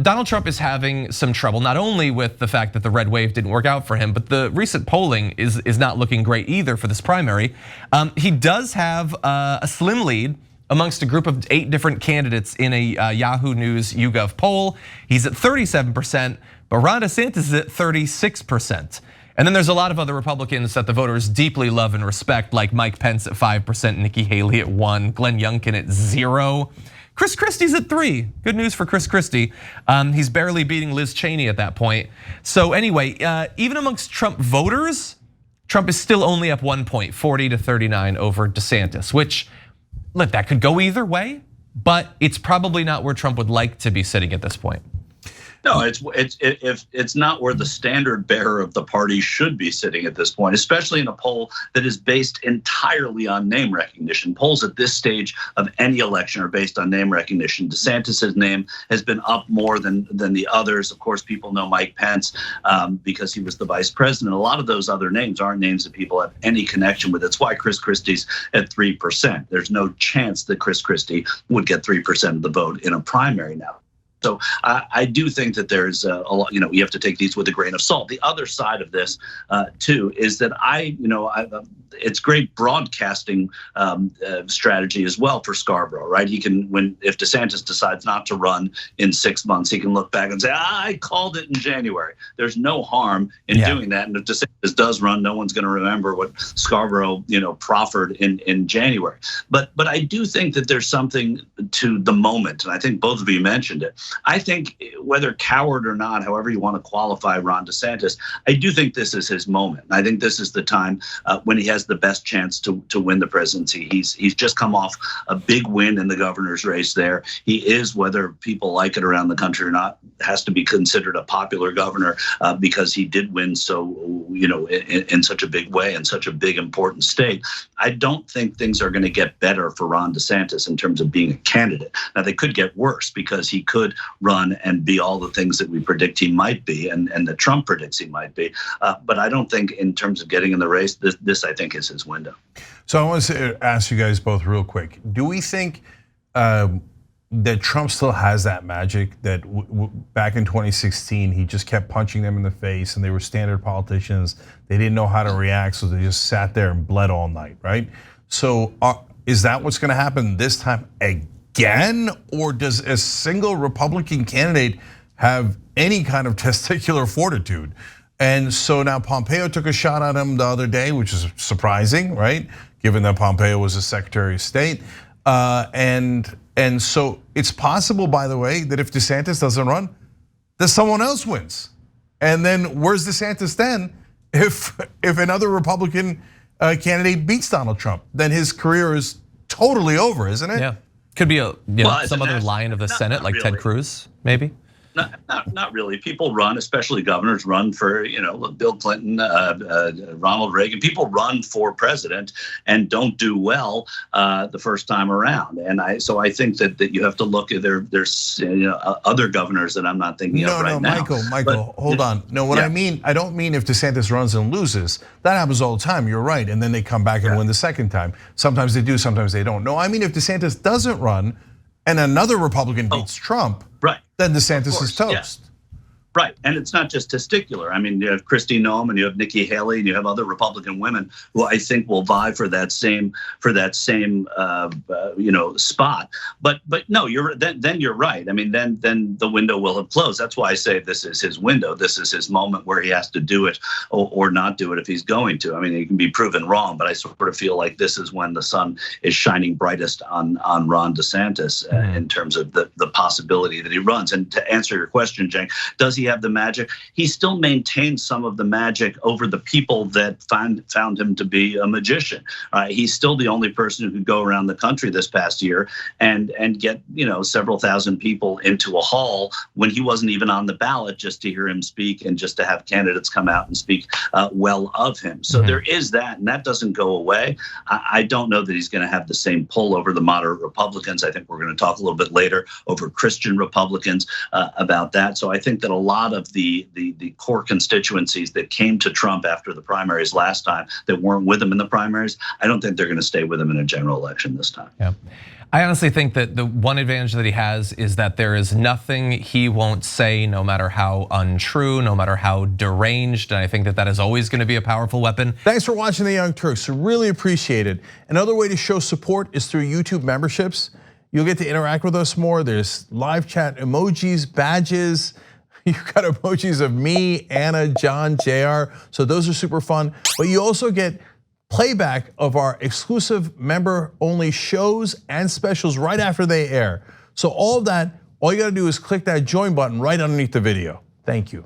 Donald Trump is having some trouble, not only with the fact that the red wave didn't work out for him, but the recent polling is not looking great either for this primary. He does have a slim lead amongst a group of 8 different candidates in a Yahoo News YouGov poll. He's at 37%, but Ron DeSantis is at 36%. And then there's a lot of other Republicans that the voters deeply love and respect, like Mike Pence at 5%, Nikki Haley at 1%, Glenn Youngkin at 0%. Chris Christie's at 3%. Good news for Chris Christie. He's barely beating Liz Cheney at that point. So anyway, even amongst Trump voters, Trump is still only up 1 point, 40-39 over DeSantis, which, look, that could go either way, but it's probably not where Trump would like to be sitting at this point. No, it's not where the standard bearer of the party should be sitting at this point, especially in a poll that is based entirely on name recognition. Polls at this stage of any election are based on name recognition. DeSantis's name has been up more than the others. Of course, people know Mike Pence because he was the vice president. A lot of those other names aren't names that people have any connection with. That's why Chris Christie's at 3%. There's no chance that Chris Christie would get 3% of the vote in a primary now. So I do think that there's a lot, you have to take these with a grain of salt. The other side of this too is that it's great broadcasting strategy as well for Scarborough, right? He can, if DeSantis decides not to run in 6 months, he can look back and say, I called it in January. There's no harm in doing that. And if DeSantis does run, no one's going to remember what Scarborough, proffered in January. But I do think that there's something to the moment, and I think both of you mentioned it. I think whether coward or not, however you want to qualify Ron DeSantis, I do think this is his moment. I think this is the time when he has the best chance to win the presidency. He's just come off a big win in the governor's race there. He is, whether people like it around the country or not, has to be considered a popular governor because he did win so, in such a big way, in such a big, important state. I don't think things are going to get better for Ron DeSantis in terms of being a candidate. Now, they could get worse because he could run and be all the things that we predict he might be and that Trump predicts he might be. But I don't think in terms of getting in the race, this I think is his window. So I want to ask you guys both real quick. Do we think that Trump still has that magic that back in 2016, he just kept punching them in the face and they were standard politicians. They didn't know how to react, so they just sat there and bled all night, right? So is that what's gonna happen this time again? Or does a single Republican candidate have any kind of testicular fortitude? And so now Pompeo took a shot at him the other day, which is surprising, right? Given that Pompeo was a Secretary of State. And so it's possible, by the way, that if DeSantis doesn't run, that someone else wins. And then where's DeSantis then if another Republican candidate beats Donald Trump? Then his career is totally over, isn't it? Yeah, could be some other lion of the Senate like Ted Cruz, maybe. Not really. People run, especially governors, run for Bill Clinton, Ronald Reagan. People run for president and don't do well the first time around. And so I think that you have to look at there's other governors that I'm not thinking of right now. Michael, hold on. No, what I mean, I don't mean if DeSantis runs and loses. That happens all the time. You're right, and then they come back and win the second time. Sometimes they do, sometimes they don't. No, I mean if DeSantis doesn't run and another Republican beats Trump. Right. Then DeSantis is toast. Yeah. Right, and it's not just testicular. I mean, you have Kristi Noem and you have Nikki Haley and you have other Republican women who I think will vie for that same spot. But no, then you're right. I mean, then the window will have closed. That's why I say this is his window. This is his moment where he has to do it or not do it if he's going to. I mean, he can be proven wrong, but I sort of feel like this is when the sun is shining brightest on Ron DeSantis in terms of the possibility that he runs. And to answer your question, Cenk, does he have the magic? He still maintains some of the magic over the people that found him to be a magician. He's still the only person who could go around the country this past year and get several thousand people into a hall when he wasn't even on the ballot, just to hear him speak and just to have candidates come out and speak well of him. So there is that, and that doesn't go away. I don't know that he's going to have the same pull over the moderate Republicans. I think we're going to talk a little bit later over Christian Republicans about that. So I think that a lot of the core constituencies that came to Trump after the primaries last time that weren't with him in the primaries, I don't think they're going to stay with him in a general election this time. Yeah. I honestly think that the one advantage that he has is that there is nothing he won't say, no matter how untrue, no matter how deranged. And I think that that is always going to be a powerful weapon. Thanks for watching The Young Turks. Really appreciate it. Another way to show support is through YouTube memberships. You'll get to interact with us more. There's live chat emojis, badges. You've got emojis of me, Anna, John, JR. So those are super fun. But you also get playback of our exclusive member-only shows and specials right after they air. So all of that, all you gotta do is click that join button right underneath the video. Thank you.